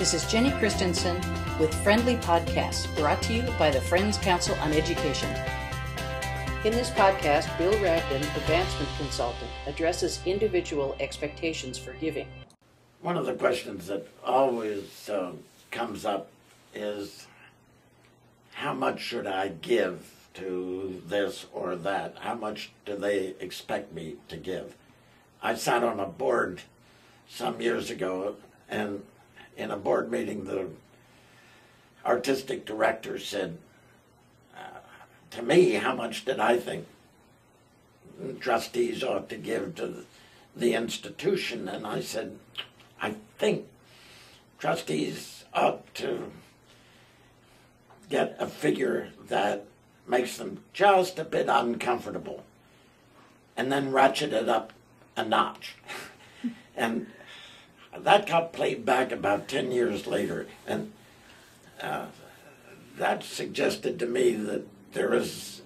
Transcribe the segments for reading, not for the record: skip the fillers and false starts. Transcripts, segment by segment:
This is Jenny Christensen with Friendly Podcasts, brought to you by the Friends Council on Education. In this podcast, Bill Ravdin, advancement consultant, addresses individual expectations for giving. One of the questions that always comes up is, how much should I give to this or that? How much do they expect me to give? I sat on a board some years ago, and in a board meeting, the artistic director said to me, how much did I think trustees ought to give to the institution? And I said, I think trustees ought to get a figure that makes them just a bit uncomfortable, and then ratchet it up a notch. And that got played back about 10 years later, and that suggested to me that there is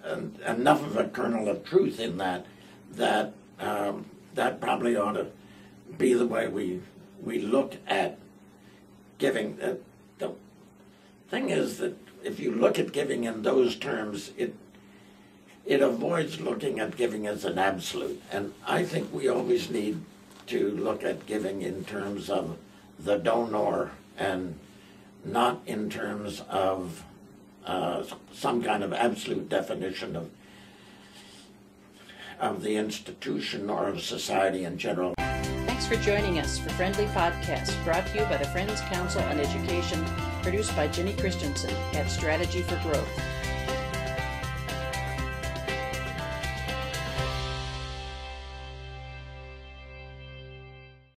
enough of a kernel of truth in that that probably ought to be the way we look at giving. The thing is that if you look at giving in those terms, it avoids looking at giving as an absolute. And I think we always need to look at giving in terms of the donor and not in terms of some kind of absolute definition of the institution or of society in general. Thanks for joining us for Friendly Podcasts, brought to you by the Friends Council on Education, produced by Jenny Christensen at Strategy for Growth.